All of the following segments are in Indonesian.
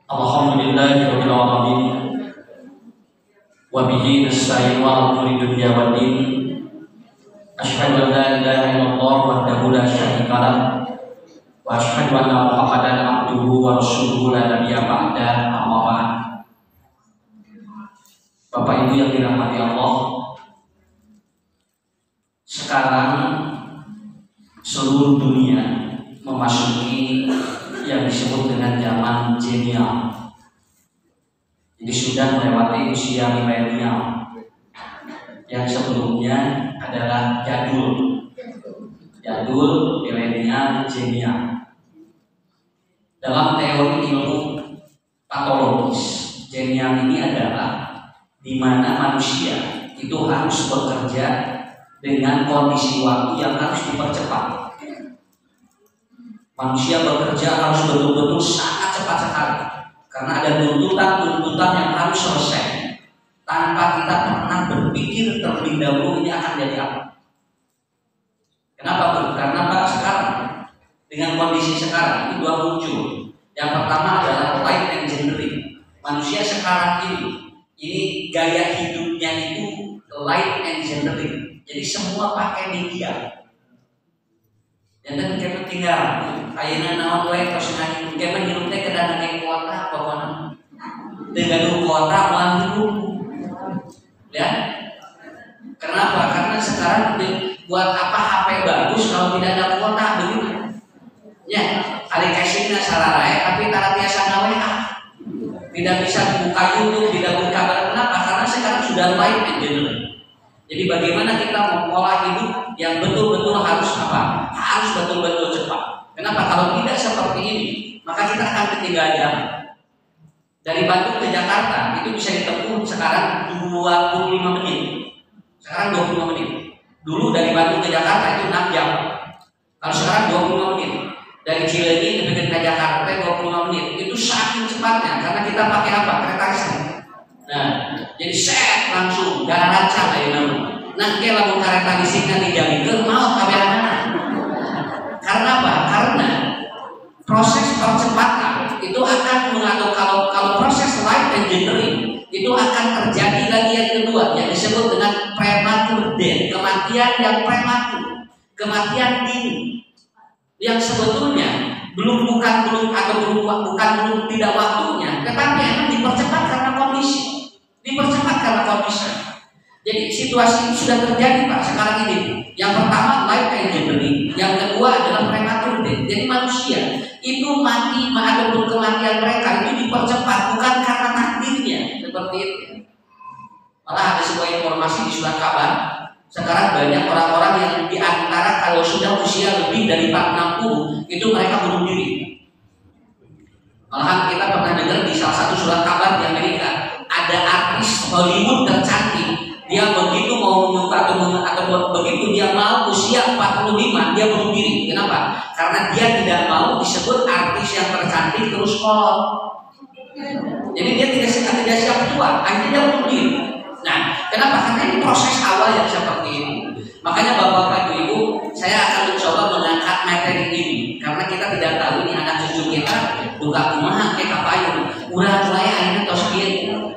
Alhamdulillahirabbil alamin wa bihi nasta'in wa umuri dunya waddin. Asyhadu an la ilaha illallah wahdahu la syarika lah wa asyhadu anna Muhammadan abduhu wa rasuluhu la nabiyya ba'da. Amma ba'd. Bapak Ibu yang dirahmati Allah, sekarang seluruh dunia memasuki yang disebut dengan zaman milenial. Jadi sudah melewati usia milenial. Yang sebelumnya adalah jadul, milenial, milenial. Dalam teori ilmu patologis, milenial ini adalah di mana manusia itu harus bekerja dengan kondisi waktu yang harus dipercepat. Manusia bekerja harus betul-betul sangat cepat sekali, karena ada tuntutan yang harus selesai tanpa kita pernah berpikir terlebih dahulu ini akan jadi apa. Kenapa Bu? Karena Pak, sekarang dengan kondisi sekarang itu dua muncul. Yang pertama adalah life engineering. Manusia sekarang ini gaya hidupnya itu life engineering. Jadi semua pakai media. Dan kita tinggal ayeuna naon wae tos ngani kita hirup teh kedah nang kuota apa mana dengan kuota mah hirup ya. Kenapa? Karena sekarang buat apa HP bagus kalau tidak ada kuota begitu ya. Hari casingna sararae tapi tara biasa gawe tidak bisa buka YouTube, tidak buka kabar. Kenapa? Karena sekarang sudah live engineering. Jadi bagaimana kita mempola hidup yang betul-betul harus apa? Harus betul-betul cepat. Kenapa? Kalau tidak seperti ini, maka kita akan ketinggalan. Dari Bandung ke Jakarta itu bisa ditempuh sekarang 25 menit. Sekarang 25 menit. Dulu dari Bandung ke Jakarta itu 6 jam. Kalau sekarang 25 menit. Dari Cileunyi ke Jakarta 25 menit. Itu saking cepatnya karena kita pakai apa? Kereta listrik. Nah, jadi set langsung gak rancang ayo namun. Nanti lamun kereta listriknya dijadikan mau kabarana. Karena apa? Karena proses percepatan itu akan mengatur kalau proses life engineering itu akan terjadi lagi yang kedua yang disebut dengan premature death, kematian yang prematur, kematian dini, yang sebetulnya belum tidak waktunya, tetapi emang dipercepat karena kondisi. Jadi situasi ini sudah terjadi Pak sekarang ini. Yang pertama life engineering, yang kedua adalah premature death. Jadi manusia itu mati ataupun kematian mereka itu dipercepat bukan karena takdirnya seperti itu. Malah ada sebuah informasi di surat kabar. Sekarang banyak orang-orang yang di antara kalau sudah usia lebih dari 60 itu mereka bunuh diri. Malahan kita pernah dengar di salah satu surat kabar di Amerika ada artis Hollywood tercantik. Dia begitu mau menyuka atau begitu dia mau usia 45 dia bunuh diri. Kenapa? Karena dia tidak mau disebut artis yang tercantik terus kolot. Jadi dia tidak siap tua, akhirnya dia bunuh diri. Nah, kenapa? Karena ini proses awal yang seperti ini. Makanya Bapak Ibu, saya akan mencoba mengangkat materi ini karena kita tidak tahu ini anak cucu kita buka kumaha ke kapayun. Urang wae ayeuna tos kieu.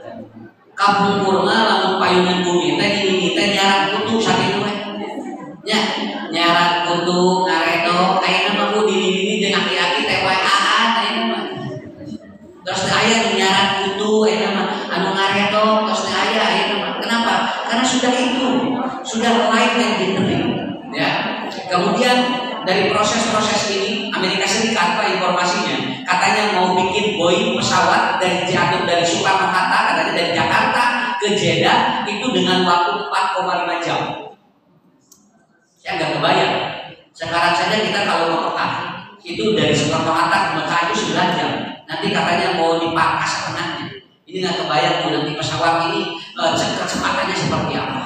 Kampung kurma lamun payungan bumi teh ini teh nyaran kutu sakitu we. Nya, nyaran kutu ngaredok ayeuna mah ku dini-dini jeung aki-aki teh wae ayeuna mah. Terus teh aya nyaran kutu ayeuna mah anu ngaredok terus teh aya ayeuna mah. Kenapa? Karena sudah life engineering ya. Kemudian dari proses-proses ini Amerika Serikat Pak informasinya katanya mau bikin Boeing pesawat dari Soekarno-Hatta katanya dari Jakarta ke Jeddah itu dengan waktu 4,5 jam. Saya nggak kebayang. Sekarang saja kita kalau mau Mekah itu dari Soekarno-Hatta ke Mekah itu 9 jam. Nanti katanya mau dipangkas setengahnya. Ini nggak kebayang nanti pesawat ini kecepatannya seperti apa.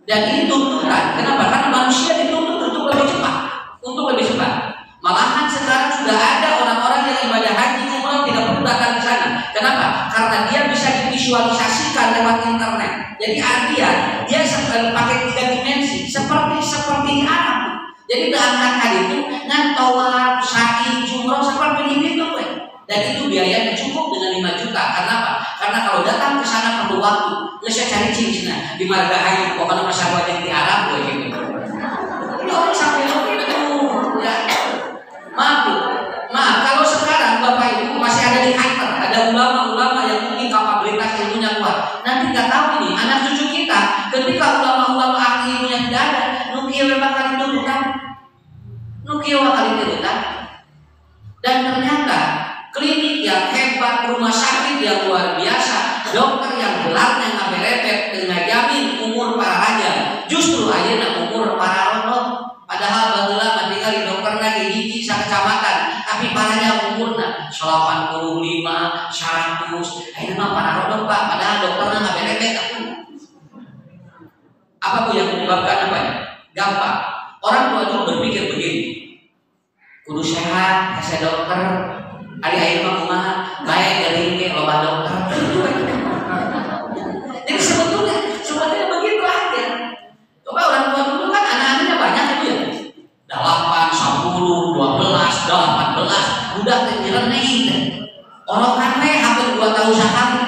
Dan ini tuntutan. Kenapa? Karena manusia dituntut untuk lebih cepat. Malahan sekarang sudah ada orang-orang yang ibadah haji umrah tidak perlu datang ke sana. Kenapa? Karena dia bisa divisualisasikan lewat internet. Jadi dia pakai 3 dimensi seperti di alam. Jadi diangkat itu ngan tawaf, sa'i, jumroh seperti itu. Dan itu biayanya cukup Terus saya cari cincin di Margahayu, pokoknya masyarakat yang di Arab gue gitu. Ini orang sampai begitu, ya. Maaf, kalau sekarang Bapak Ibu masih ada di hyper, ada ulama-ulama yang mungkin kapabilitas ilmunya kuat. Nanti nggak tahu ini anak cucu kita, ketika ulama-ulama ahli ilmunya tidak ada, nukil bakal dituduhkan, nukil bakal dituduhkan. Dan ternyata klinik yang hebat, rumah sakit yang luar biasa, dokter yang gelarnya ngabelepet dengan jamin umur para raja, justru ayeuna umur para rodok. Padahal baheula tinggal di dokterna di hiji sa kecamatan, tapi paranya umurna 85, 100. Ayeuna mah para rodok Pak, padahal dokterna ngabelepet. Apa Bu yang menyebabkan apanya? Gampang. Orang tua dulu berpikir begini. Kudu sehat, kasih dokter. Ari mah kumaha? Bae geuring ge loba dokter. Jadi sebetulnya begitu aja. Coba orang tua dulu kan anak-anaknya banyak kan ya. 8, 10, 12, 18, budak teh nyereneh. Orang kan hampir 2 tahun sekali.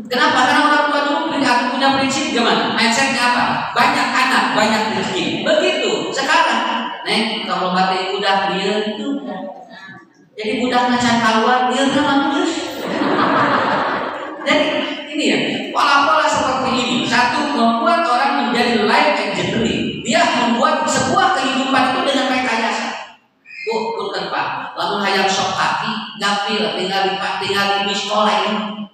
Kenapa? Karena orang tua dulu punya prinsip gimana? Mindsetnya apa? Banyak anak, banyak rezeki. Begitu. Sekarang, Neng, kalau batik udah dia itu. Jadi budak macan keluar dia nama Jadi ini ya, pola-pola seperti ini. Satu, membuat orang menjadi life engineering. Dia membuat sebuah kehidupan itu dengan rekayasa. Punten Pak, lamun hayang sok kaki, gapil, tinggal di sekolah ini.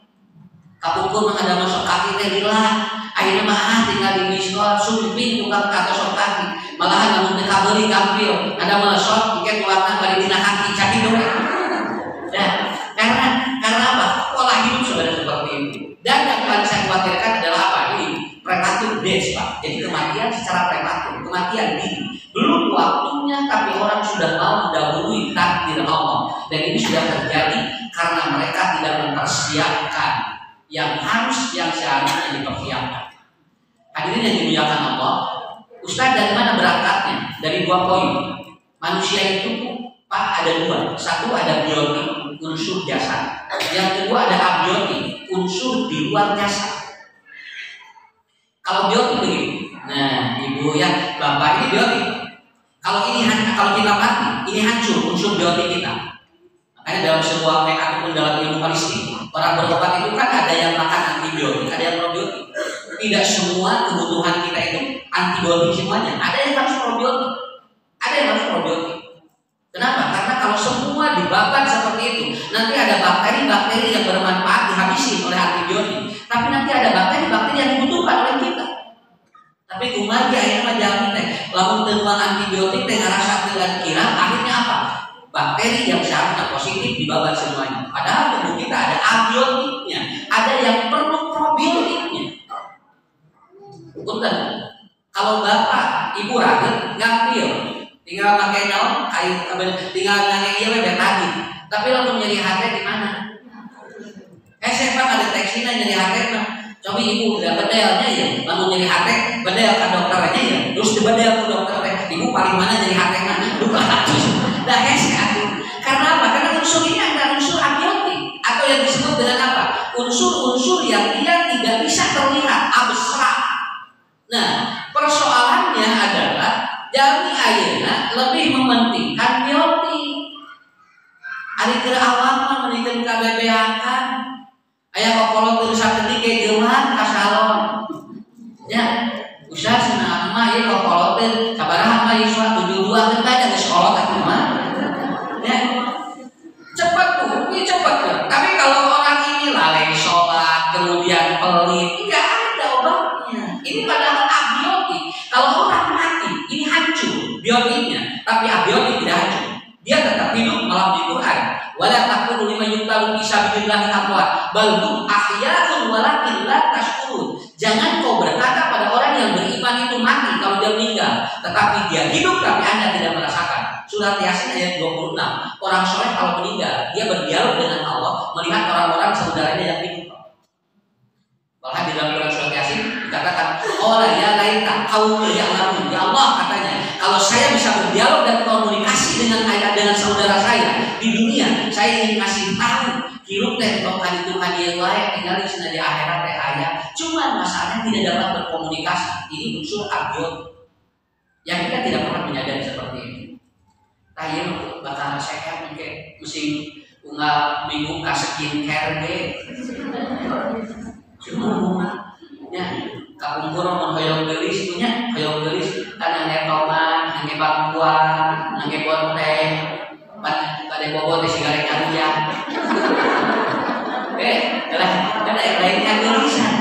Kapungkur mah ada masuk kaki teh lila. Akhirnya mah tinggal di sekolah sumping tukang kata sok kaki. Malahan lamun teh kabeli gapil, ada malah sok ikan warna bari dina kaki caki dong. Ya, karena apa? Pola hidup sudah seperti itu. Dan yang paling saya khawatirkan adalah apa? Ini prematur death Pak. Jadi kematian secara prematur, kematian dini. Belum waktunya tapi orang sudah mau mendahului takdir Allah. Dan ini sudah terjadi karena mereka tidak mempersiapkan yang seharusnya dipersiapkan. Hadirin yang dimuliakan Allah, Ustaz dari mana berangkatnya? Dari 2 poin. Manusia itu Pak ada 2. Satu ada biotik, unsur jasad. Yang kedua ada abiotik, unsur di luar jasad. Kalau biotik begini, nah ibu ya bapak ini biotik. Kalau kita mati, ini hancur unsur biotik kita. Makanya dalam sebuah ataupun dalam ilmu holistik, orang berobat itu kan ada yang makan antibiotik, ada yang probiotik. Tidak semua kebutuhan kita itu antibiotik semuanya. Ada yang harus probiotik, ada yang harus probiotik. Kenapa? Karena kalau semua dibabat seperti itu, nanti ada bakteri-bakteri yang bermanfaat dihabisi oleh antibiotik. Tapi nanti ada bakteri-bakteri yang dibutuhkan oleh kita. Tapi kumaha akhirnya jamin teh, lamun teu antibiotik teh ngarasa teu kira, akhirnya apa? Bakteri yang seharusnya positif dibabat semuanya. Padahal tubuh kita ada abiotiknya, ada yang perlu probiotiknya. Punten. Kalau bapak, ibu raget, ngambil, tinggal pakai naon, tinggal nanya iya bebek lagi. Tapi lalu nyeri hati di mana? Saya pak ada tekstina nyeri hati mah. Coba ibu udah bedelnya ya, lalu nyeri hati, bedel ke dokternya ya, terus dibedel ke dokternya. Ibu paling mana nyeri hati mah? Lupa ratus. Dah karena apa? Karena unsur ini adalah unsur abiotik atau yang disebut dengan apa? Unsur-unsur yang dia tidak bisa terlihat, abstrak. Nah, persoalannya adalah jami ayeuna lebih mementingkan biotik. Ari keur awam mah menikeun KBBH-kan. Aya kokolot teu sakedik ge geuman ka salon. Ya, usah cenah mah ieu kokolot teh sabaraha mah iswa 72 teh bae geus kolot atuh mah. Ya. Cepat tuh, ini cepat tuh. Tapi kalau orang ini lalai sholat, kemudian pelit, enggak ada obatnya. Ini padahal abiotik. Kalau orang mati, ini hancur biotiknya, tapi abiotik tidak hancur. Dia tetap hidup malam di Quran. Wala taqulu liman yuqtalu fi sabilillahi amwat, bal hum ahya'un walakin la tashkurun. Jangan kau berkata pada orang yang beriman itu mati kalau dia meninggal, tetapi dia hidup tapi Anda tidak merasakan. Surat Yasin ayat 26. Orang soleh kalau meninggal, dia berdialog dengan Allah, melihat orang-orang saudaranya yang hidup. Bahkan di dalam surat Yasin dikatakan, "Qala ya laita qaumi ya'lamun." Ya Allah katanya, kalau saya bisa berdialog dan komunikasi dengan saudara saya di dunia, saya ingin kasih tahu hirup teh kali itu hadiah layak tinggal di sana di akhirat teh aya. Cuman masalahnya tidak dapat berkomunikasi. Ini unsur agiot yang kita tidak pernah menyadari seperti ini. Tayo bakal sehat mungkin musim unggal minggu ka skincare ge. Cuma ya kapungkur mun hoyong geulis punya hoyong geulis kana ngetoman, ngge bangkuan, ngge bonteng, pada bobo teh sigare karuya. Kada lainnya geurisan.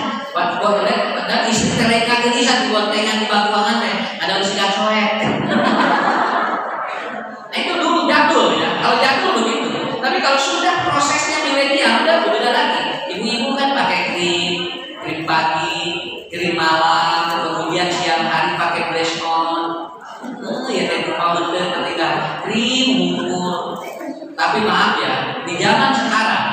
Dan istri teh lain geurisan di bontengan di bangkuan teh ada siga coek. Nah itu dulu jadul ya. Kalau jadul begitu. Tapi kalau sudah prosesnya milenial udah berbeda lagi. Ibu-ibu kan pakai krim pagi, krim malam, kemudian siang hari pakai blush on. Ya teh powder ketika krim ngumpul. Tapi maaf ya, di zaman sekarang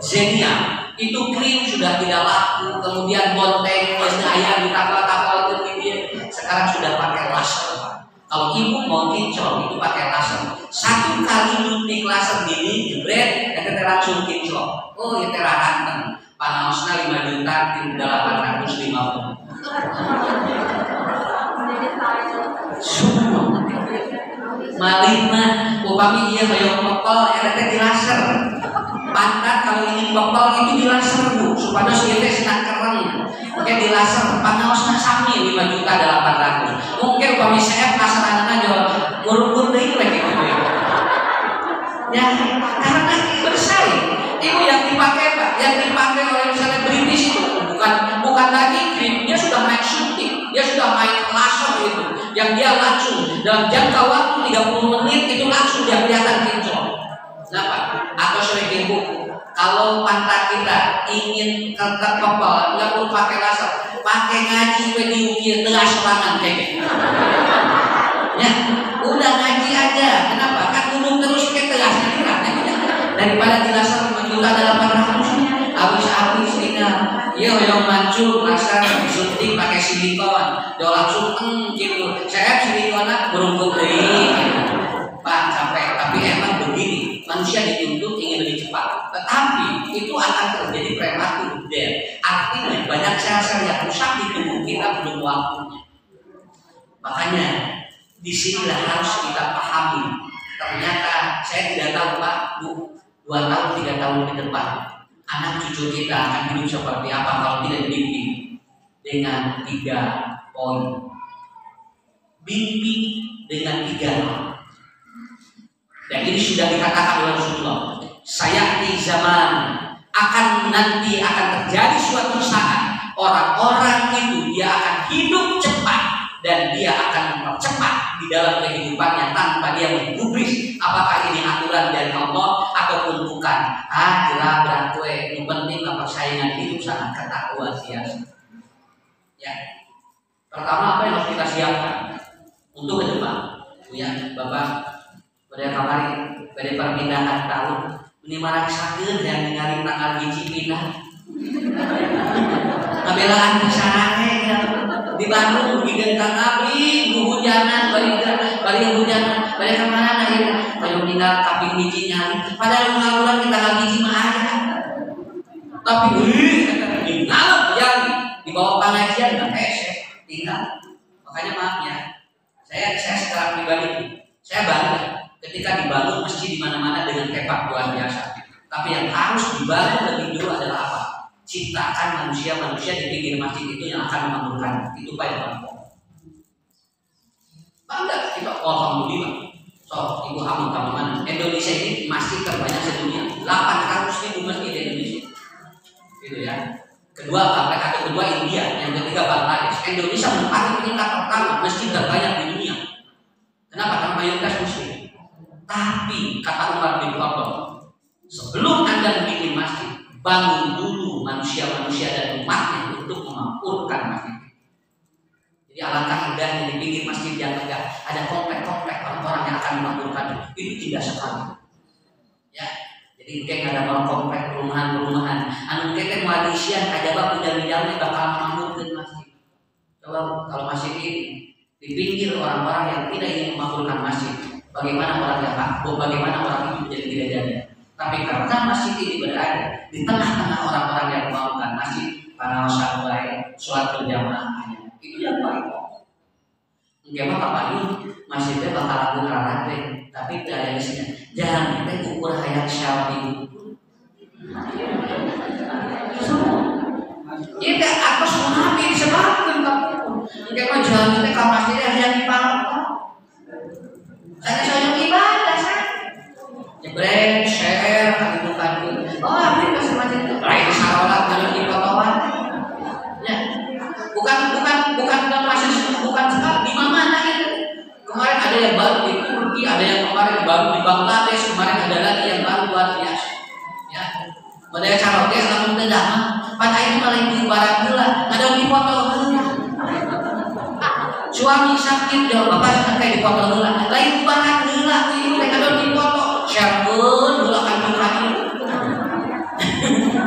Zenia itu krim sudah tidak laku, kemudian bonteng, ayam ditapal-tapal ke bibir. Sekarang sudah pakai laser. Kalau ibu mau kinclong itu pakai laser. Satu kali nyuntik laser gini, jebret, dan kita langsung kinclong. Oh, itu rahanteng. Panaosna 5 juta, tim 850. Semua. Malih mah, upami iya hoyong pepel, ada di laser. Pantat kalau ingin pepel itu di laser bu, supaya kita senang keren. Oke di laser, panaosna sami 5 juta 800. Mungkin upami CF laser anak jual urut-urut deh lagi gitu ya. Ya, karena bersaing. Itu yang dipakai pak, yang dipakai oleh misalnya British itu bukan lagi krimnya sudah main syuting, dia sudah main laser itu, yang dia langsung dalam jangka waktu 30 menit itu langsung dia kelihatan kinclong. Kenapa? Atau sering ibu, kalau pantat kita ingin tetap pepel, nggak perlu pakai laser, pakai ngaji diukir tengah serangan kayak gitu. Ya, udah ngaji aja. Kenapa? Kan gunung terus ke tengah daripada di laser 5 juta 800 habis tinggal iya yang mancung laser disuntik pakai silikon do langsung gitu saya silikonnya berungkut deui Pak capek tapi emang begini manusia dituntut ingin lebih cepat tetapi itu akan terjadi prematur death artinya banyak sel-sel yang rusak di tubuh kita belum waktunya makanya disinilah harus kita pahami ternyata saya tidak tahu Pak Bu 2 tahun 3 tahun ke depan anak cucu kita akan hidup seperti apa kalau tidak dibimbing dengan 3 poin. Bimbing dengan 3 hal. Dan ini sudah dikatakan oleh Rasulullah. Saya di zaman nanti akan terjadi suatu saat orang-orang itu dia akan hidup cepat dan dia akan mempercepat di dalam kehidupannya tanpa dia menggubris apakah ini aturan dari Allah ataupun bukan. Jelas beratwe yang penting persaingan hidup sangat ketat luar biasa. Ya, pertama apa yang harus kita siapkan untuk ke depan? Ya, Bapak pada kemarin pada perpindahan tahun ini marah sakit yang ningali tanggal hiji pindah. Kabelaan kesana di Bandung bikin kang abdi hujanan balik hujanan balik kemana ya baru tinggal kaping biji nyari padahal ngaluran kita nggak biji mah ada tapi di ngalap yang di bawah pengajian nggak tinggal makanya maaf ya saya secara pribadi saya bangga ketika dibangun masjid di mana-mana dengan tepat luar biasa tapi yang harus dibangun lebih dulu adalah apa? Ciptakan manusia-manusia di pinggir masjid itu yang akan memakmurkan itu Pak yang pokok. Bangga kita alhamdulillah. So ibu hamil kamu mana? Indonesia ini masjid terbanyak sedunia. 800.000 masjid di Indonesia. Gitu ya. Kedua India, yang ketiga Bangladesh. Indonesia menempati peringkat pertama masjid terbanyak di dunia. Kenapa? Karena mayoritas muslim. Tapi kata Umar bin Khattab, sebelum Anda bikin masjid bangun dulu manusia-manusia dan umatnya untuk memakmurkan masjid. Jadi alangkah indahnya di pinggir masjid yang tegak ada komplek-komplek orang-orang yang akan memakmurkan itu tidak sekali. Ya, jadi mungkin ada orang komplek perumahan-perumahan. Anu kita Malaysia ada bab udah bakal memakmurkan masjid. Coba kalau masjid ini di pinggir orang-orang yang tidak ingin memakmurkan masjid, bagaimana orang yang bagaimana orang itu menjadi tidak jadi. Tapi karena masjid ini berada di tengah-tengah orang-orang yang melakukan masjid, para sahabat, sholat berjamaahnya, itu yang paling pokok. Mungkin apa ini masjidnya bakal lagu karate, tapi tidak ada isinya. Jangan kita ukur hayat Syafi'i. Ini apa semua nabi disebabkan kamu? Mungkin mah jangan kita masjidnya hanya di Palembang. Saya ibadah saya. Jebrek, share, gitu kan. Oh, abdi kasih masjid itu. Lain sarolat kalau di fotoan. Ya, bukan masjid, bukan sekali. Di mana itu? Kemarin ada yang baru di Turki, ada yang kemarin baru di Bangladesh, kemarin ada lagi yang baru luar biasa. Ya, model caroknya langsung tidak. Pada ini malah ibarat gila, ada di foto. Suami sakit, jauh bapak kayak di foto gila. Lain ibarat gila, itu mereka ada di foto. Syarpun, gula kandung kaki.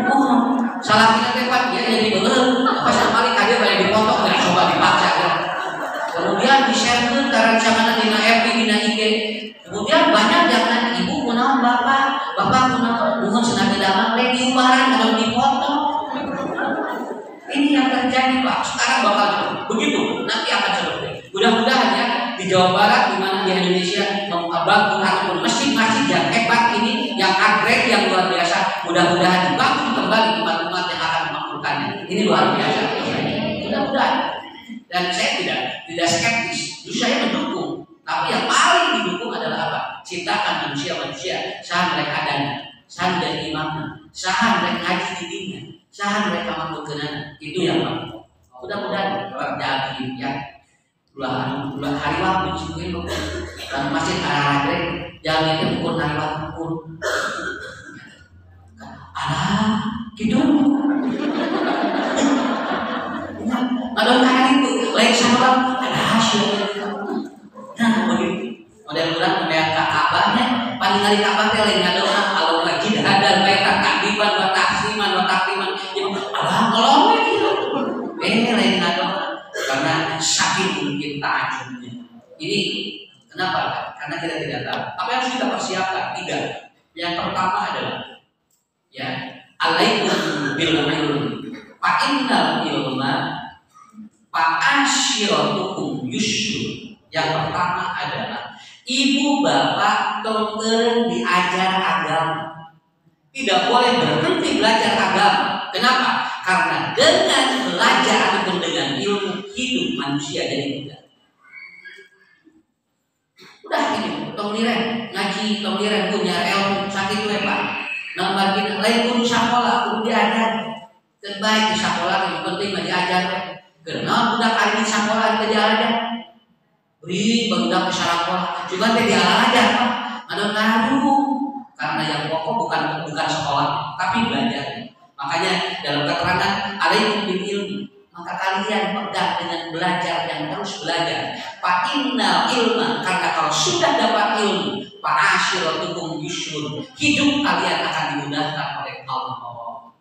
Oh, salah kita tepat ya jadi bener. Pas kali kaget banyak di foto, nggak coba dibaca ya. Kemudian di share ke rancangan di FB, di IG. Kemudian banyak yang nanya, ibu kunaon bapak kunaon, mohon senang dalam lagi ibarat ada di foto. Ini yang terjadi Pak. Sekarang bakal begitu. Nanti akan selesai. Mudah-mudahan ya di Jawa Barat, di mana di Indonesia membangun ataupun masjid-masjid yang hebat ini, yang agreg, yang luar biasa. Mudah-mudahan dibangun kembali umat-umat yang akan memakmurkannya. Ini luar biasa. Mudah-mudahan. Dan saya tidak skeptis. Justru saya mendukung. Tapi yang paling didukung adalah apa? Ciptakan manusia-manusia. Sahan mereka adanya, sahan dari imamnya, sahan mereka haji dirinya. Sahan mereka makmurkan itu yang paling. Mudah-mudahan terjadi ya. Bulan hari waktu disini dan masjid Arab jangan itu ukur hari waktu ukur. Ada gitu. Ada hari itu lain sama ada hasil. Nah begitu. Mudah-mudahan membayar Ka'bahnya paling hari Ka'bah lain ada orang kalau lagi ada baik takdiban, taksiman, takliman. Kalau lain ada karena saking mungkin ta'ajubnya. Ini kenapa? Karena kita tidak tahu. Apa yang harus kita persiapkan? 3. Yang pertama adalah ya, alaikum bil ilmi. Fa innal ilma fa asyiratukum yusur. Yang pertama adalah ibu bapak tolong diajar agama. Tidak boleh berhenti belajar agama. Kenapa? Karena dengan belajar ataupun dengan ilmu hidup manusia jadi mudah. Udah ini, tong liren ngaji, tong liren punya ilmu sakit we Pak. Nomor kita lain pun sekolah, pun diajar. Terbaik di sekolah yang penting mah diajar. Karena budak kali di sekolah kita diajar. Beri budak ke sekolah, cuma teh diajar Pak. Ada ngaruh karena yang pokok bukan sekolah, tapi belajar. Makanya dalam keterangan alaikum bil ilmi, maka kalian pegang dengan belajar yang terus belajar. Fa innal ilma, karena kalau sudah dapat ilmu, fa asyiratukum yusur, hidup kalian akan dimudahkan oleh Allah.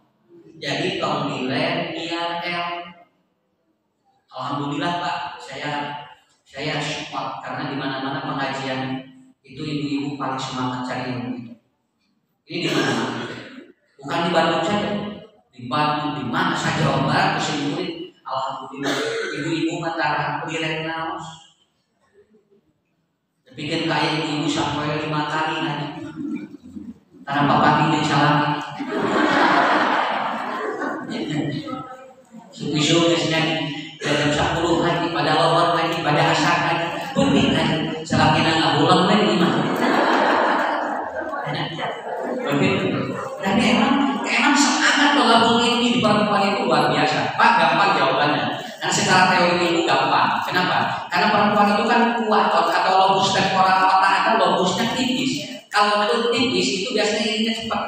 Jadi tolong dilen IRL. Alhamdulillah Pak, saya support karena di mana-mana pengajian itu ibu-ibu paling semangat cari ilmu. Ini di mana? Bukan di Bandung saja. Di Bandung, di mana saja Jawa Barat musim murid, alhamdulillah ibu-ibu antara liren naos. Bikin kayak ibu sampai 5 kali nanti. Karena bapak ini salam. Suwi-suwi sedang jam 10 lagi pada lowor lagi pada asar lagi. Bumi lagi. Selagi nggak ulang lagi gimana? Dan emang semangat menggabung ini di perempuan itu luar biasa. Pak, gampang jawabannya. Karena secara teori itu gampang. Kenapa? Karena perempuan itu kan kuat atau lobus temporal otak kan lobusnya tipis. Kalau itu tipis itu biasanya ininya cepat.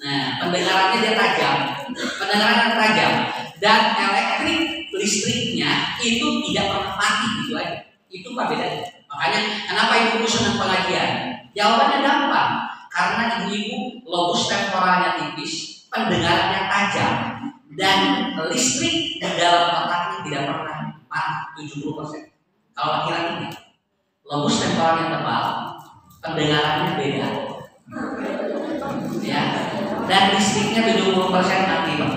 Nah, pendengarannya dia tajam. Pendengarannya tajam. Dan listriknya itu tidak pernah mati gitu aja. Itu apa bedanya? Makanya kenapa ibu senang pengajian? Jawabannya gampang. Karena ibu-ibu lobus temporalnya tipis, pendengarannya tajam, dan listrik di dalam otaknya tidak pernah mati 70%. Kalau laki-laki lobus temporalnya tebal, pendengarannya beda. Ya, dan listriknya 70% mati Pak.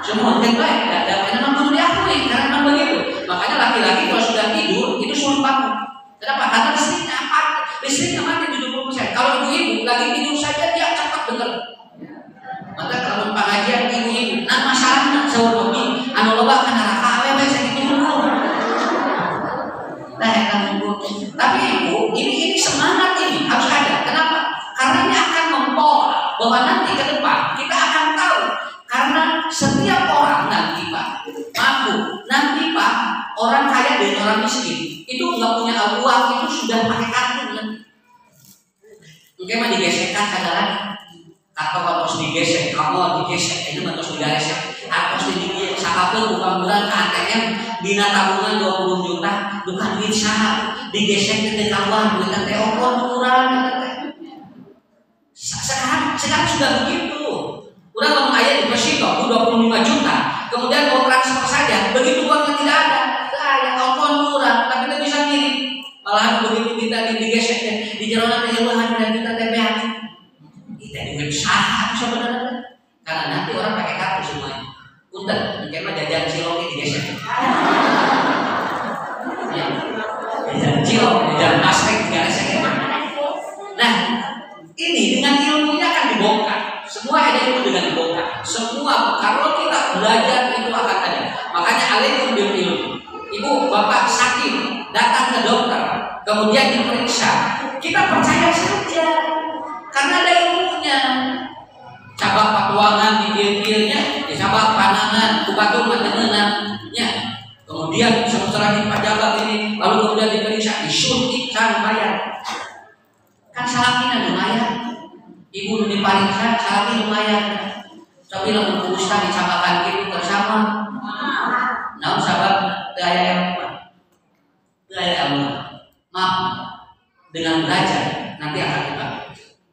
Semua mungkin baik, dan memang perlu diakui karena memang begitu. Makanya laki-laki kalau sudah tidur itu suruh bangun. Kenapa? Karena listriknya mati 70%. Kalau ibu-ibu lagi tidur saja dia cepat bener. Maka kalau pengajian ibu-ibu, nah masalahnya sahur hobi, anu loba kana raka awewe sakit dulu. Nah, tapi ibu, ini semangat ini harus ada. Kenapa? Karena ini akan mempola bahwa nanti ke depan kita akan tahu. Karena setiap orang nanti Pak mampu, nanti Pak orang kaya dan orang miskin itu nggak punya uang itu sudah pakai kartu kan? Mungkin mah digesekkan kadaran. Atau kalau harus digesek, kamu digesek, itu harus digesek. Atau harus digesek, sakapun bukan bulan ke ATM, dina tabungan 20 juta, bukan duit sah, digesek ke kawan, duit teh okon kurang. Sekarang sudah begitu. Udah ngomong ayat di Persito, 25 juta, kemudian mau transfer saja, begitu uangnya tidak ada, yang okon kurang, tapi tidak bisa ngirim. Malahan begitu kita digesek, di jalanan yang bahan dan kita TPH. Kita juga usaha sebenarnya, karena nanti orang pakai kartu semuanya. Punten, mungkin mah jajan cilok ini digesek. Ya, jajan cilok, jajan masker juga resek. Nah, ini dengan ilmunya akan dibongkar. Semua ada ilmu dengan dibongkar. Semua kalau kita belajar itu akan ada. Makanya alaikum bil ilmu. Ibu, bapak sakit, datang ke dokter, kemudian diperiksa. Kita percaya saja. Karena ada ilmunya. Cabak patuangan di kiri-kirinya, cabak panangan, kupatung mantenenannya. Kemudian sementara di pajabat ini, lalu kemudian diperiksa, disuntikkan bayar. Kan salahnya lumayan. Ibu diperiksa, salahnya lumayan. Tapi lalu ustaz dicabakan itu bersama. Nah, sahabat gaya yang maaf dengan belajar nanti akan kita.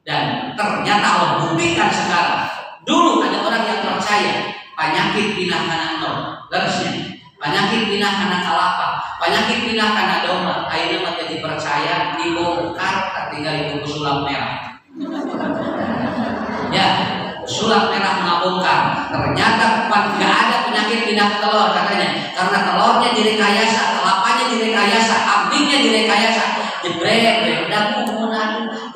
Dan ternyata Allah buktikan sekarang. Dulu ada orang yang percaya penyakit pindah kana nol, leresnya. Penyakit pindah kana kalapa, penyakit pindah kana domba. Akhirnya menjadi percaya dibongkar, tinggal ibu sulap merah. Ya, sulap merah mengabongkar. Ternyata nggak ada penyakit pindah telur katanya, karena telurnya direkayasa, kelapanya direkayasa, kambingnya direkayasa. Jebret, dan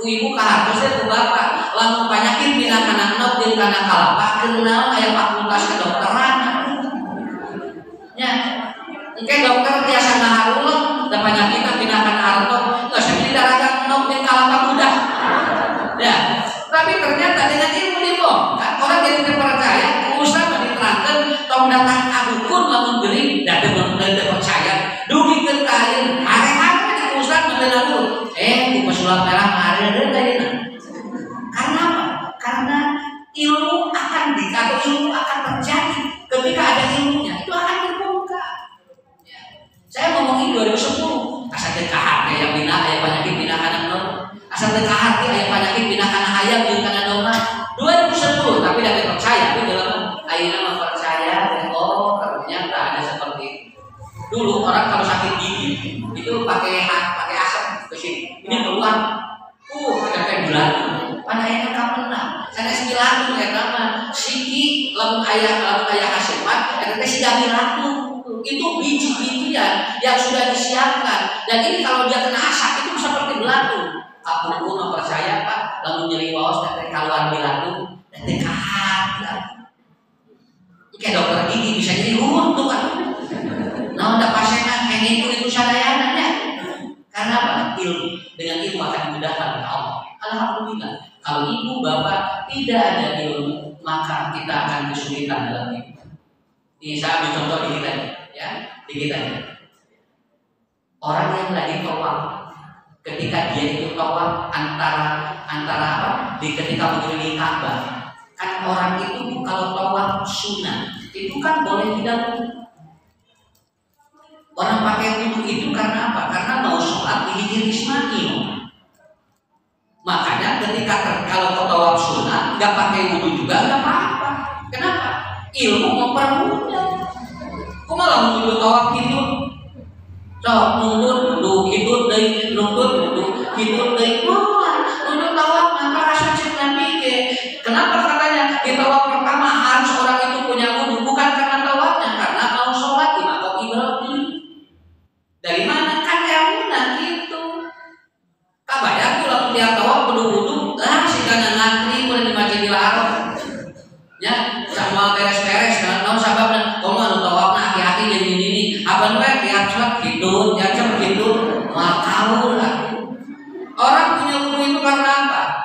ibu kaharusnya ke bapak langsung penyakit pindah kana nok dan kana kalapa kenal kayak fakultas kedokteran ya mungkin dokter biasa ngaharulung dan penyakit pindah kana arto nggak usah didarakan nok dan kalapa mudah ya tapi ternyata dengan ilmu dibongkar orang jadi terpercaya usah diterangkan tong datang abukun lamun gering dan percaya dugi ke kain hari-hari usah mengenal dulu di pesulap merah ada dari karena apa? Karena ilmu akan atau ilmu akan terjadi ketika ada ilmunya itu akan terbongkar. Ya. Saya ngomongin 2010 asal dekahat yang bina ayah penyakit bina kanan nol asal dekahat ayah penyakit bina kanan ayam di kanan domba 2010 tapi tidak percaya itu dalam ayahnya mempercaya oh ternyata ada seperti itu. Dulu orang kalau sakit gigi itu pakai asap ke sini ini keluar ada belatu pada ayah kapenah saya sembilan ya nama siki lamun ayah hasipat ada teh siga belatu itu biji-bijian yang sudah disiapkan dan ini kalau dia kena asap itu seperti belatu aku pun percaya Pak lamun nyeri waos teh kaluar belatu dan teh kahat kayak dokter gigi bisa jadi runtuh kan nah udah pasiennya kayak itu sadayana ya karena apa? Ilmu dengan ilmu akan dimudahkan oleh Allah. Alhamdulillah. Kalau ibu bapak tidak ada ilmu, maka kita akan kesulitan dalam hidup. Ini saya ambil contoh di kita, ya, di kita. Orang yang lagi tawaf, ketika dia itu tawaf antara apa? Ketika mengelilingi Ka'bah, kan orang itu kalau tawaf sunnah, itu kan boleh tidak. Orang pakai wudhu itu karena apa? Karena mau sholat di Hijri Ismail. Makanya ketika kalau kau tawaf sunnah nggak pakai wudhu juga nggak apa-apa. Kenapa? Ilmu mempermudah. Kau malah menuduh tawaf itu. Sok nundut dulu hidup dari nundut dulu hidup dari nuduh tawaf apa rasa cek nabi ke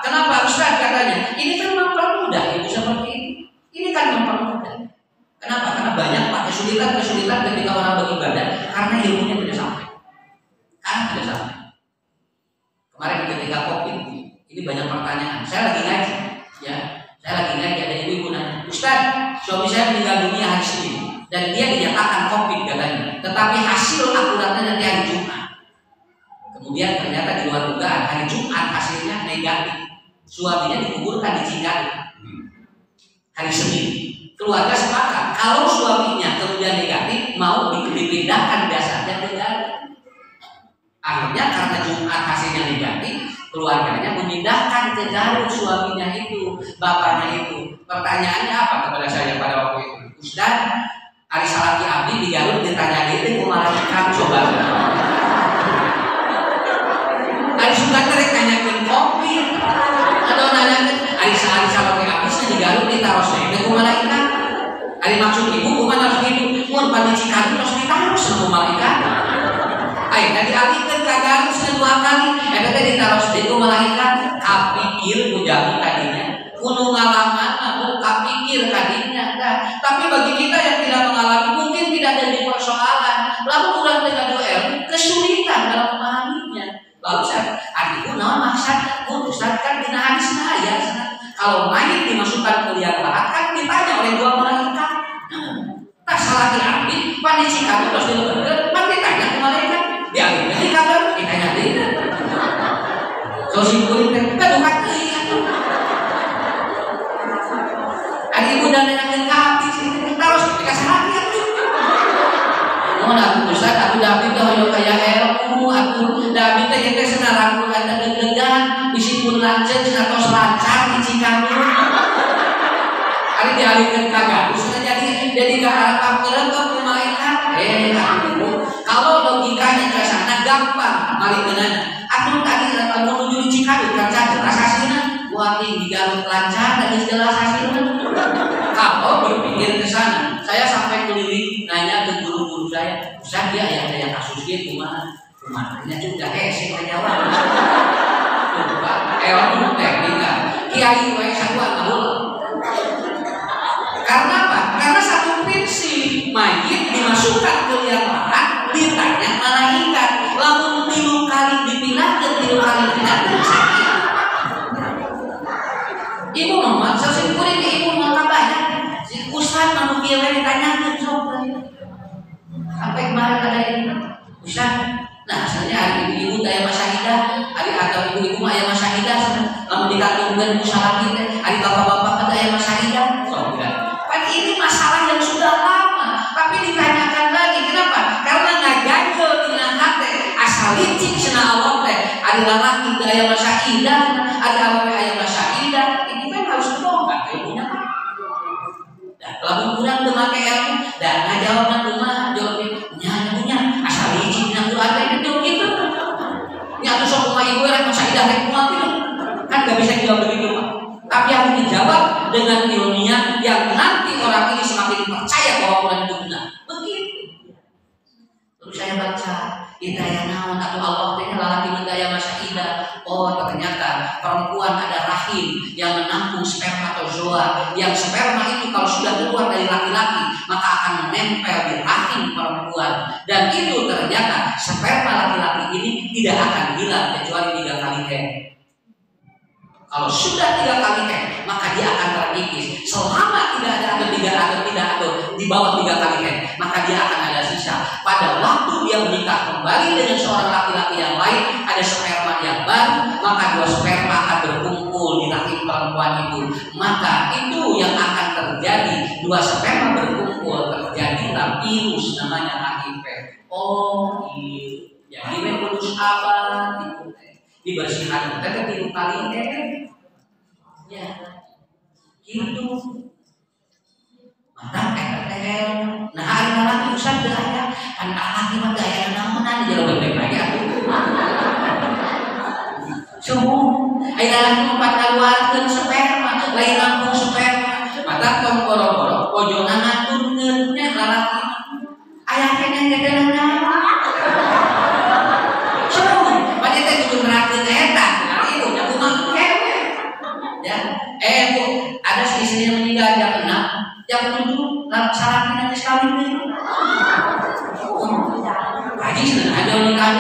Kenapa Ustaz katanya? Ini kan mempermudah ibu seperti ini. Ini kan mempermudah. Kenapa? Karena banyak pak kesulitan ketika orang beribadah karena ilmunya tidak sampai. Karena tidak sampai. Kemarin ketika COVID, ini banyak pertanyaan. Saya lagi ngaji, ya. Saya lagi ngaji, ada ibu-ibu nanya, Ustaz, suami saya meninggal dunia hari Senin dan dia dinyatakan COVID katanya. Tetapi hasil akuratnya nanti hari Jumat. Kemudian ternyata di luar dugaan hari Jumat hasilnya negatif. Suaminya dikuburkan di Cikarang hari Senin. Keluarga sepakat kalau suaminya kemudian negatif mau dipindahkan jasadnya ke Garut. Akhirnya karena Jumat hasilnya negatif, keluarganya memindahkan ke Garut suaminya itu, bapaknya itu. Pertanyaannya apa kepada saya pada waktu itu? Ustaz, hari salaki abdi di Garut ditanya itu malah ikan coba. Hari Sudan mereka nanyakin kopi atau nanyakin hari salaki abdi di Garut ditaruh itu malah ikan. Hari maksud ibu bukan harus gitu, mau pada Cikarang terus ditaruh sama malah ikan. Ayo, nanti alihkan ke Garut dua kali, tadi ditaruh itu malah ikan. Kapikir menjadi tadinya, kuno ngalaman, namun kapikir tadinya. Nah, tapi bagi kita yang tidak mengalami mungkin tidak jadi persoalan. Lalu kurang dengan doa kesulitan dalam memahaminya. Lalu saya, adikku nama maksud, Ustaz kan kena hadis ya. Kalau mayit dimasukkan ke liang lahat kan ditanya oleh dua malaikat. Tak salah diambil, panicikan terus dilepas, mati tanya ke malaikat. Diambil dari kabar, ditanya dia. So simpulin teh, bukan iya. Adik ibu dan neneknya kabis, terus dikasih hati aku. Mohon aku Ustaz, aku David dah kayak ilmu, aku David teh kita senarang aku ada deg-degan, meskipun lancar atau selancar di Cikarang. Hari dialihkan kagak, sudah jadi ke arah kamera ke malaikat. Kalau logikanya ke sana gampang, malaikat. Aku tadi menuju di Cikarang kan jelas hasilnya, buat di Garut lancar dan jelas hasilnya. Kalau berpikir ke sana, saya sampai keliling nanya ke guru-guru saya, Ustaz dia yang kasus dia kemana? Kemana? Sudah hese menjawab. Coba, ilmu teknika, kiai wae sakuan tahu. Karena apa? Karena satu prinsip, mayit dimasukkan ke liang lahat, ditanya malaikat, lamun 3 kali dipilahkan, 3 kali dipilahkan sakit. Ibu mama, sesimpulin ibu mau banyak. Si Ustaz manusia ditanyakan coba. Sampai kemarin ada ini, Ustaz. Nah, misalnya hari ibu daya masyahidah, hari atau ibu ayah masyahidah, lamun dikandungkan musalah kita, hari bapak-bapak daya masyahidah. So, kan ini masalah yang sudah lama, tapi ditanyakan lagi. Kenapa? Karena ngaganjel dina hate asal licik cenah Allah teh. Ada lalaki daya masyahidah, ada awewe aya masyahidah. Ini kan harus dibongkar ilmunya kan. Nah, lamun kurang teu make ilmu, dan ngajawabna kumaha jawabnya nya asal licik dina Quran itu gitu. Nya atuh sok kumaha ieu rek masyahidah rek kumaha gitu. Kan enggak bisa jawab begitu, Pak. Tapi yang dijawab dengan ilmiah yang nanti orang ini semakin percaya bahwa Quran itu benar. Begitu. Lalu saya baca hidayah naon atau Allah teh lalaki mendaya masyahidah. Oh ternyata perempuan ada rahim yang menampung spermatozoa, yang sperma itu kalau sudah keluar dari laki-laki maka akan menempel di rahim perempuan, dan itu ternyata sperma laki-laki ini tidak akan hilang kecuali 3 kali haid. Kalau sudah 3 kali haid maka dia akan terkikis. Selama tidak ada atau tidak ada di bawah 3 kali haid maka dia akan ada sisa. Pada waktu dia menikah kembali dengan seorang laki-laki yang lain, ada sperma yang baru, maka 2 sperma akan berkumpul di rahim perempuan itu. Maka itu yang akan terjadi, 2 sperma berkumpul, terjadilah virus namanya HIV. Oh iya, jadi virus apa itu? Dibersihkan kita 3 kali ya gitu. Mantap TTL. Nah hari lagi Ustaz daya kan lagi mah daya naonan jadi lebih baik aku. Subuh hari lagi 4 keluarkeun sperma, lain langsung sperma. Mata tong boro-boro pojona ngaturkeun nya lalaki. Aya keneh gedeuna. Subuh, pasti teh kudu nerapkeun eta. Ari ieu nya kumaha kewe. Bu, ada istri yang meninggal jam 6, jam 7 sarapan nanti sekali nih. Haji sudah ada nikah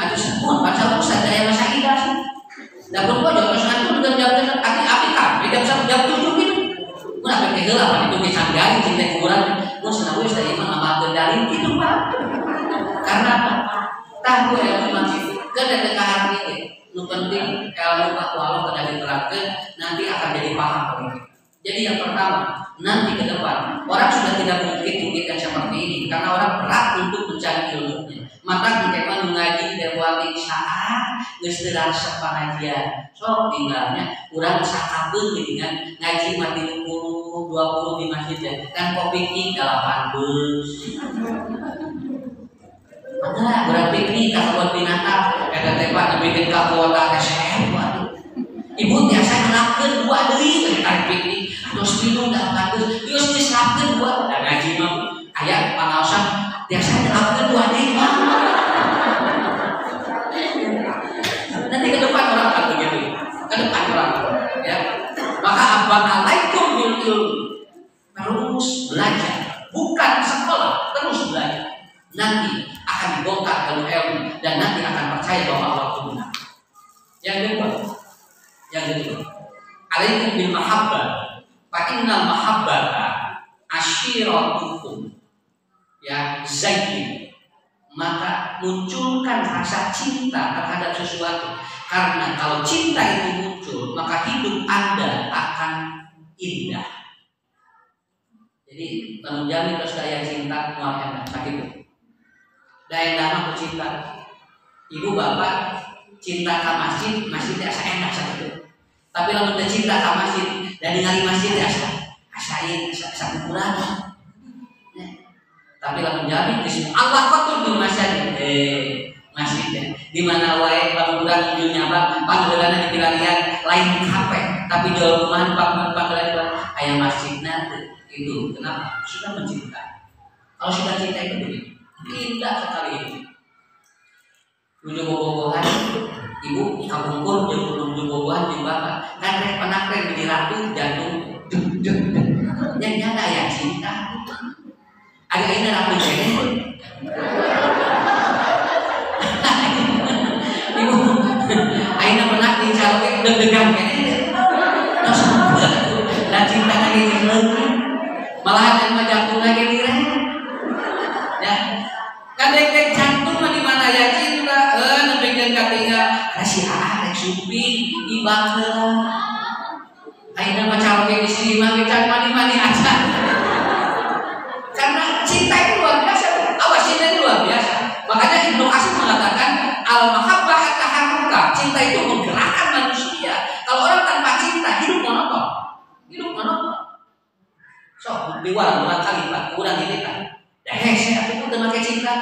atau sebut pasal pusat saya masa idah sih. Dapur gua jam 1 udah jam api kan, jam 7 gitu. Gua nak pakai gelap itu bisa gari cinta kuburan. Gua senang wis dari mana makan dari itu Pak. Karena apa? Tahu ilmu masih kada hati ini. Nu penting ilmu walau kada diterapkan nanti akan jadi paham. Jadi yang pertama, nanti ke depan orang sudah tidak mungkin yang seperti ini karena orang berat untuk mencari ilmunya. Maka kita mengaji dewati saat ngeusteurang pengajian. So tinggalnya urang sakabeung dengan ngaji mati 10 20 di masjid kan kopi piknik 18. Mana urang piknik ka kebun binatang eta teh Pak nepikeun ka kuota teh waduh. Ibu biasa ngelapkeun 2 deui tarik piknik terus minum dah bagus terus disapkeun 2 da ngaji mah aya pangaosan biasa ngelapkeun 2 deui mah. Nanti ke depan orang akan begitu. Ke depan orang ya. Maka Assalamualaikum bil ilmi. Terus belajar, bukan sekolah, terus belajar. Nanti akan dibongkar ilmu dan nanti akan percaya bahwa Allah itu benar. Yang kedua, alaikum bil mahabbah. Fa innal mahabbata asyiratukum. Ya, zaid. Maka munculkan rasa cinta terhadap sesuatu. Karena kalau cinta itu muncul, maka hidup Anda akan indah. Jadi menjamin terus daya cinta mual Anda sakit. Daya nama cinta. Ibu bapak cinta ke masjid, masjid asa enak sakit. Tapi lamun teu cinta ke masjid dan ningali masjid asa kurang. Tapi lamun jamin disini Allah kotor di masjid masjid di mana wae lamun urang nuju nyabak panggeulana di pilarian lain kape tapi jual rumah panggeulana aya masjidna itu kenapa sudah mencinta. Kalau sudah cinta itu begini indah sekali itu nuju bobogohan ibu kabungkur jeung nuju bobogohan jeung bapak kan rek penakren di ratu jantung yang nyata ya cinta. Ada ini apa jadi? Ibu, aina pernah dicalok deg-degan kene. Terus dan cinta lagi lagi. Malahan yang jantung lagi dire. Ya. Kadek-kadek jantung mah di mana ya cinta? Nepikeun ka tinggal kasih arek supi ibangkeun. Aina mah calok di sini mah can mani-mani aja. Karena cinta itu luar biasa, awas cinta itu luar biasa. Makanya Ibnu Qasim mengatakan al-mahabbah taharruka, cinta itu menggerakkan manusia. Kalau orang tanpa cinta hidup monoton, So diwal kali Pak, kurang ini tak. Saya aku udah pakai cinta.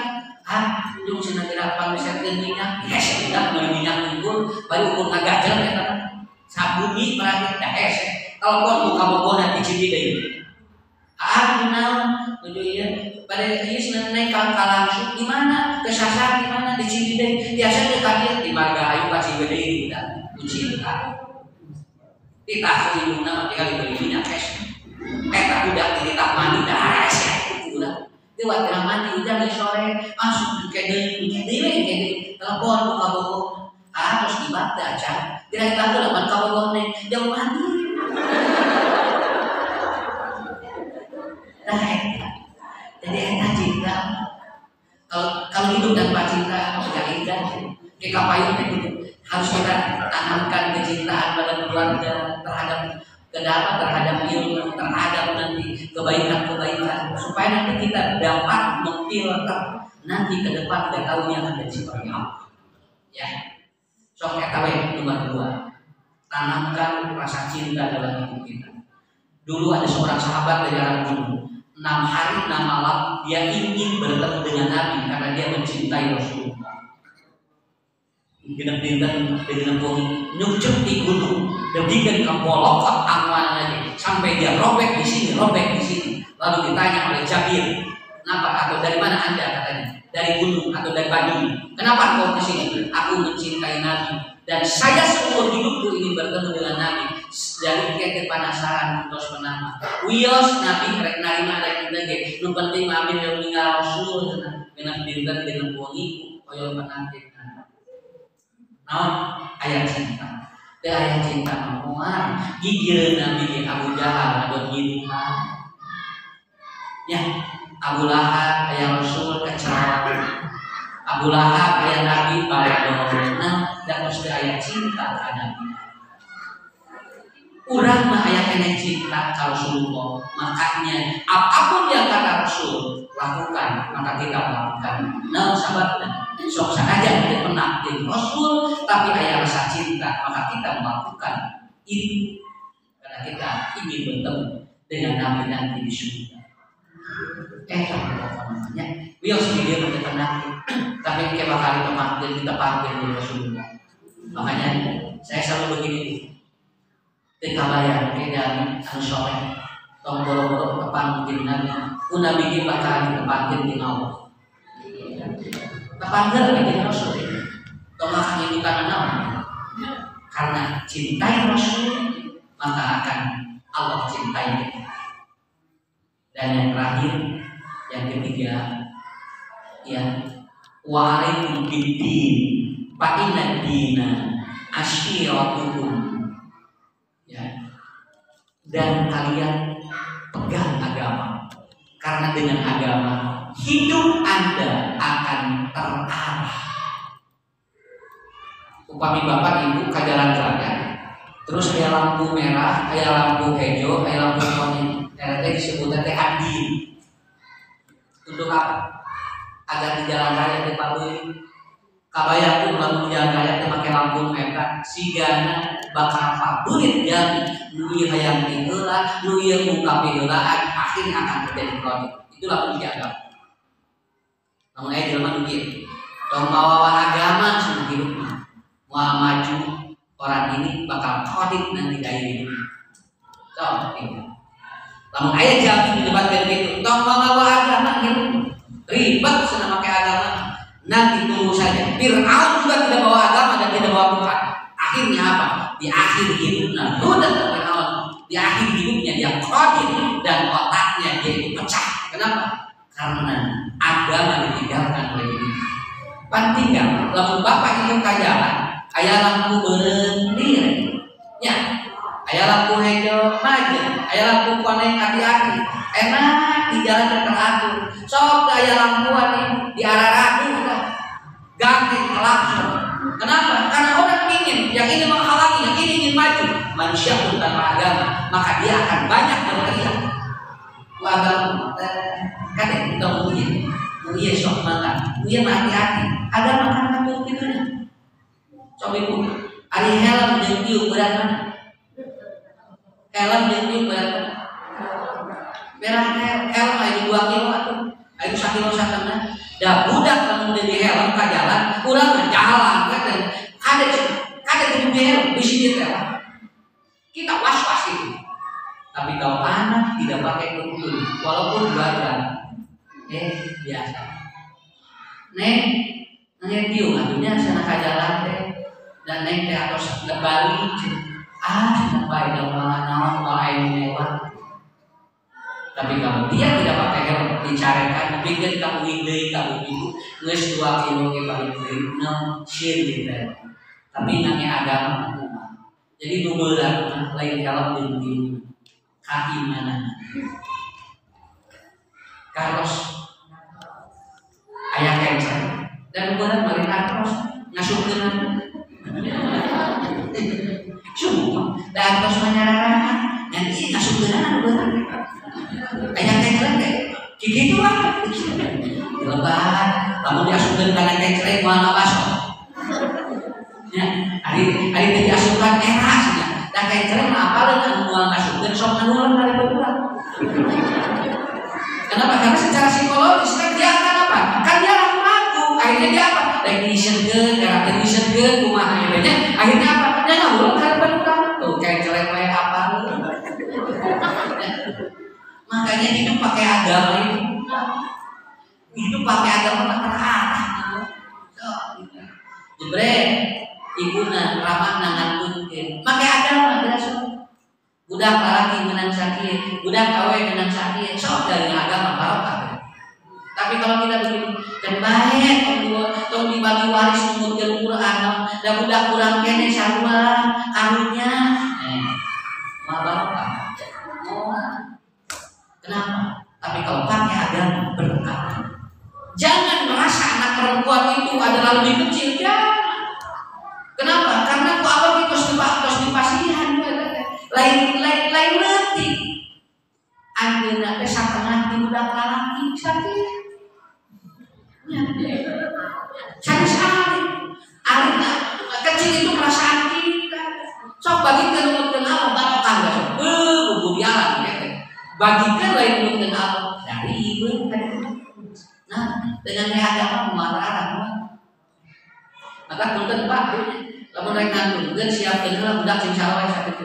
Lu sih nanti apa bisa minyak? Saya tidak beli minyak unggul, baru ukur ngagajar ya kan. Sabuni berarti kalau kau buka bobonan di Cibideui. Pada is naik langsung di mana kesasar di mana di Cibideui biasa dekat di Margahayu pas Cibideui udah cinta kita hidungna tinggal beli minyak tak udah dititah mandi dah udah lewat dalam mandi udah sore langsung kede telepon buka bobo terus dibaca aja kira-kira tuh dapat kabar jauh mandi. Jadi enak cinta. Kalau hidup tanpa cinta tidak indah. Kayak kapayun itu harus kita tanamkan kecintaan pada keluarga terhadap ilmu, terhadap nanti kebaikan supaya nanti kita dapat memfilter nanti ke depan kita tahunya akan jadi seperti apa. Ya. Sok eta nomor 2. Tanamkan rasa cinta dalam hidup kita. Dulu ada seorang sahabat dari arah gunung. 6 hari 6 malam dia ingin bertemu dengan Nabi karena dia mencintai Rasulullah. Genep-genep dengan nyucuk di gunung, demikian kepolokot aman aja sampai dia robek di sini. Lalu ditanya oleh Jabir, kenapa atau dari mana Anda katanya? Dari gunung atau dari Badui? Kenapa kau ke sini? Aku mencintai Nabi dan saya seumur hidupku ingin bertemu dengan Nabi. jadi kita penasaran terus menama. Wios Nabi rek narima ada kita ge. Nu penting Nabi yang meninggal Rasul dengan dinten dengan wangi koyo penanti. Naon ayat cinta. Teh ayat cinta moal gigir Nabi di Abu Jahal adon hidupan. Ya, Abu Lahab aya Rasul kecewa. Abu Lahab aya Nabi baladona dan mesti ayat cinta ka Nabi. Urang mah aya keneh cinta ka Rasulullah. Makanya apapun yang kata Rasul lakukan, maka kita lakukan. Nah, sahabatnya, sok sengaja tidak pernah jadi Rasul, tapi aya rasa cinta, maka kita melakukan itu karena kita ingin bertemu dengan Nabi nanti di surga. Apa namanya? Beliau sendiri berkata Nabi, tapi kita bakal kita panggil di Rasulullah. Makanya saya selalu begini. Ketika bayar keadaan anu soleh, tong boro-boro tepan mungkin Nabi, Nabi ini bakal ditepatin di Allah. Tepanggil lagi Rasul, tong akan itu karena karena cintai Rasul, maka akan Allah cintai kita. Dan yang terakhir, yang ketiga, ya wa alaikum biddin, fa inna dina asyiratukum. Ya. Dan kalian pegang agama, karena dengan agama hidup Anda akan terarah. Upami bapak ibu ke jalan-jalan, terus ada lampu merah, ada lampu hijau, ada lampu kuning, ternyata disebutnya teh adil. Untuk apa? Agar di jalan raya dipabui. Kabayang tuh lampu jalan raya pakai lampu merah, sigana bakal pabulit jam nu ieu hayang diheula, nu ieu muka piheulaan, akhirnya akan terjadi konflik. Itulah kunci agama. Namun aya jelema nu kieu, tong bawa agama sana hidupna. Moal maju orang ini bakal konflik nanti dari hidup. So, namun aya jam di debat begitu, tong bawa agama hidup. Ribet sana pakai agama. Nanti tunggu saja. Fir'aun juga tidak bawa agama dan tidak bawa Tuhan. Akhirnya apa? Di akhir hidupnya, Fir'aun. Di akhir hidupnya dia kodim dan otaknya dia itu pecah. Kenapa? Karena agama ditinggalkan oleh diri. Penting kan? Lalu bapak itu kajalan, ayah lampu berhenti, ya, ayah lampu hijau maju, ayah lampu kuning hati-hati. Enak di jalan yang teratur. Sok ayah lampu di arah ragu. Ganti kelakson. Kenapa? Karena orang ingin, yang ini menghalangi, yang ini ingin maju. Manusia pun tanpa agama, maka dia akan banyak berteriak. Agama, kan kita mulia sok makan, mulia hati-hati. Agama kan ngatur gitu nya. Coba ibu, ari helm jeung tiup berat mana? Helm jeung tiup berat mana? Merah helm aja 2 kilo atuh, ayo 1 kilo satengah. Da budak lamun di helm ka jalan, urang jalan kan ada di helm di sini teh. Kita was-was itu. Tapi kalau anak tidak pakai kerudung, walaupun badan, biasa. Neng dieu atunya sana ka jalan teh, dan neng teh atos balik. Cenah bae da naon lain lewat. Tapi kalau dia tidak pakai helm, dicarekan, bikin kamu hidai, kamu ibu, nges 2 kilo ke balik dari no share gitu. Tapi namanya agama hukum. Jadi berat, lain helm di kaki mana? Karos, ayah kencang, dan berat balik karos, ngasukin. Cuma, dan karos menyerang, dan ini ngasukin berat. Ayah kecilnya kayak gitu lah. Lebat, kamu diasuhkan karena kecilnya mana baso. Ya, hari diasuhkan eras. Dan kecilnya apa dengan mual asuhkan sok manulang dari berdua. Kenapa? Karena secara psikologis kan dia akan apa? Kan dia ragu. Akhirnya dia apa? Recognition, recognition, kumaha ya. Akhirnya apa? Dia ngawulang dari berdua. Tuh kecilnya kayak apa? Makanya hidup pakai agama itu, hidup pakai agama terarah. Jebre, ibu na ramah nangan punten, pakai agama jelas. budak lalaki menang sakit, budak kawe menang sakit, sok dari agama barokah. Tapi kalau kita begini, kan baik tong dibagi waris numutkeun Quran, da budak kurang kene sarua karunya, mah barokah. Kenapa? Tapi kalau pakai agama berkah. Jangan merasa anak perempuan itu adalah lebih kecil, jangan. Kenapa? Karena ku apa kita tos dipasihan, lain letik. Anjeunna teh satengah di budak lalaki sakit. Cari arina kecil itu perasaan kita. Sok bagikeun numutkeun Allah barokah geus. Budi alam bagikan lain numutkeun Allah dari ieu tadi. Nah, dengan agama marah. Maka punten Pak, lamun rek ngantungkeun siapkeun heula budak sing sawae sakitu.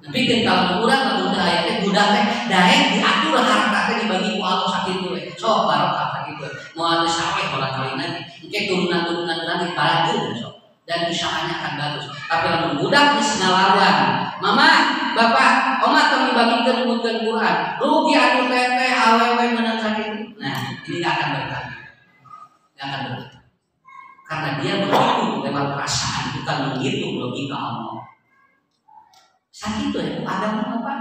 Tapi kalau kurang lamun aya teh budak teh daek diatur harta teh dibagi ku Allah sakitu we. Sok barokah sakitu. Moal sae bola kalina engke turunan-turunan nanti parajeun sok. Dan usahanya akan bagus. Tapi lamun budak geus ngalawan, Mama, Bapak, Oma tong dibagikeun numutkeun Quran. Rugi atuh teteh awewe meunang sakitu. Nah, ini gak akan berkah. Gak akan berkah. Karena dia menghitung lewat perasaan, bukan menghitung logika Allah. Sakit tuh ya, agama apa?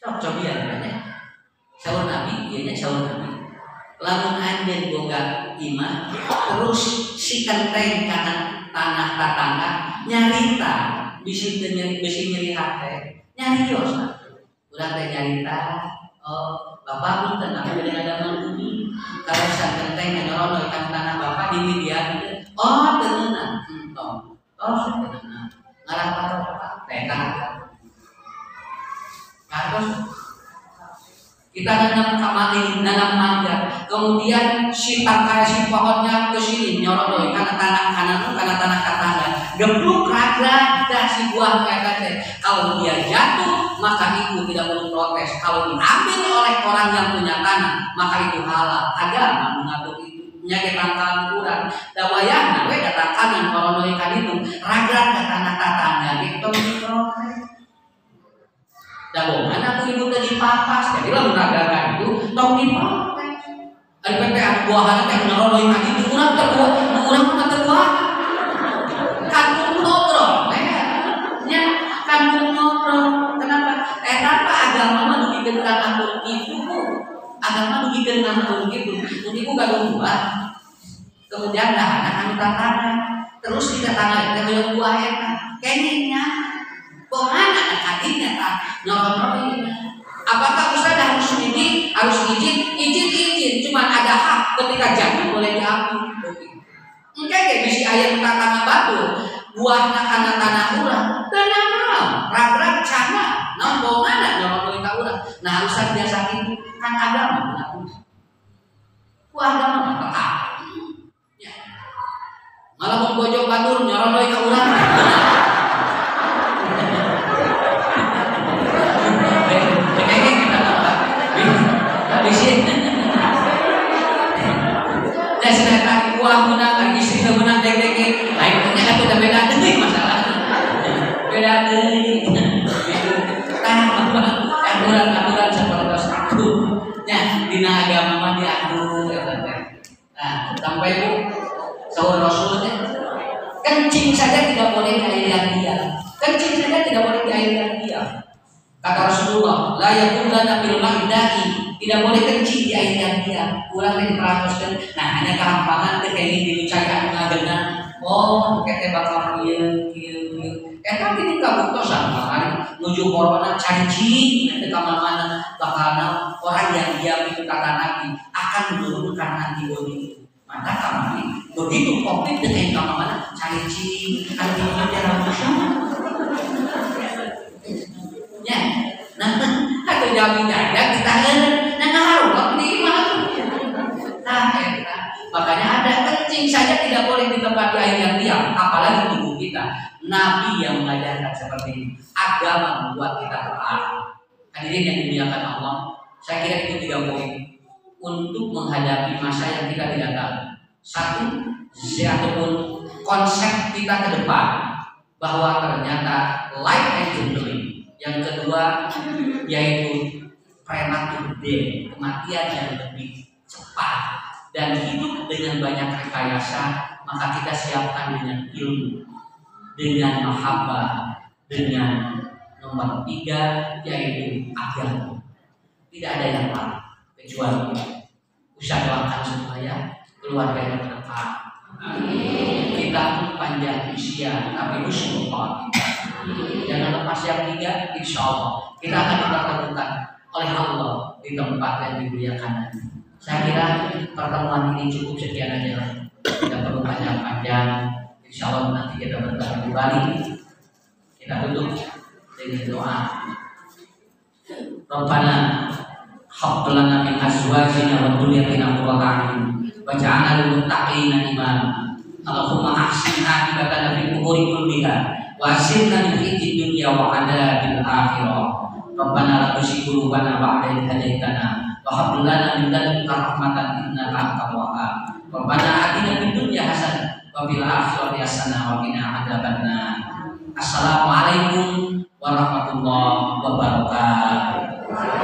Coba ya, Saur Nabi, dia saur Nabi. Lamun anjeun boga imah, terus si kenteng kana tanah tatangga nyarita, bisi nyeri hate, nyarios. Urang teh nyarita, oh Bapak punten aku dengan agama bumi. Kalau sang kenteng nyorono ikan tanah Bapak di media gitu. Oh tenan, entong. Oh tenan. Ngarang Bapak tekan. Terus kita nanam kamali, nanam mangga. Kemudian si tangkai si pohonnya ke sini nyorono ikan tanah kanan, karena tanah tetangga. Gebluk raga si buah kayak teh. Kalau dia jatuh maka itu tidak perlu protes. Kalau diambil oleh orang yang punya tanah maka itu halal. Agama mengatur itu. Nyake tangkalan kurang. Dawayana we datang kanan kalau ikan itu raga ke tanah tetangga gitu protes. Dawong anak ibu tadi papas. Jadi lalu raga itu tong diprotes. Ada PPA buahan teh ngerono ikan itu kurang terbuat, kurang terbuat. Kandung ngobrol, ya kandung ngobrol. Kenapa? Kenapa agama mah dugikeun ka atur itu? Agama dugikeun ka atur itu. Mun ibu gaduh buah, kemudian dah anak anu tatana, terus di tatana teh hoyong buah eta. Kengenya, pomana anak kadinya tah nyorong-nyorong. Apakah Ustaz harus izin? Cuma ada hak ketika jangan boleh diambil. Engke bisi aya tatana batu, buahna kana tanah urang. Tenang naon, rag-rag cana, naon bohongan nyorong ka urang. Nah, Ustaz biasa kitu kan agama benar. Ku agama mah tetap. Ya. Malah mun bojo batur nyorong ka urang. Buah menang, istri menang dek-dek, lain ternyata udah beda deui masalahnya. Beda deui. Aturan sapertos aku. Nya dina agama mah diatur eta teh. Nah, sampai itu saur Rasul teh kencing saja tidak boleh di air yang diam. Kencing saja tidak boleh di air yang diam. Kata Rasulullah, la yaqulanna bil ma'ida'i. Tidak boleh kencing di air yang diam. Kurang dari perhatikan. Nah, hanya kehampangan teh kayak dilucakan ngageuna. Oh, kete bakal kieu. Eta gini kabuktosan makanya nuju corona cacing nanti kamana-mana bakalna orang yang diam itu kata Nabi akan menurunkan antibodi. Maka kami begitu COVID dengan kamana cacing antibodi ramusan. Ya, nah atau jamin-jamin kita ngaruh di mana? Nah, makanya ada kencing saja tidak boleh di tempat air yang diam, apalagi tubuh kita. Nabi yang mengajarkan seperti ini. Agama membuat kita terarah. Hadirin yang dimuliakan Allah, saya kira itu 3 poin untuk menghadapi masa yang kita tidak tahu. Satu, ataupun konsep kita ke depan bahwa ternyata life and journey Yang kedua yaitu prematur death, kematian yang lebih cepat dan hidup dengan banyak rekayasa. Maka kita siapkan dengan ilmu, dengan mahabbah, dengan nomor 3 yaitu agama. Tidak ada yang lain kecuali usah doakan supaya keluarganya berkah. Kita pun panjang usia tapi husnul khotimah. Jangan lepas yang 3, insya Allah kita akan dipertemukan oleh Allah di tempat yang dimuliakan nanti. Saya kira pertemuan ini cukup sekian aja. Tidak perlu panjang-panjang. Insya Allah nanti kita bertemu kembali. Kita tutup dengan doa. Rabbana hab lana min azwajina wa dhurriyyatina qurrata a'yun waj'alna lil muttaqina imama. Allahumma ahsin aqibatana fil umuri kulliha wa asirna min khizyid dunya wa adzabil akhirah. Rabbana la tuzigh qulubana ba'da idh hadaytana wa hab lana min ladunka rahmatan innaka antal wahhab. Rabbana atina fid dunya hasanah wa fil akhirati hasanah wa qina adzabannar. Assalamualaikum warahmatullahi wabarakatuh.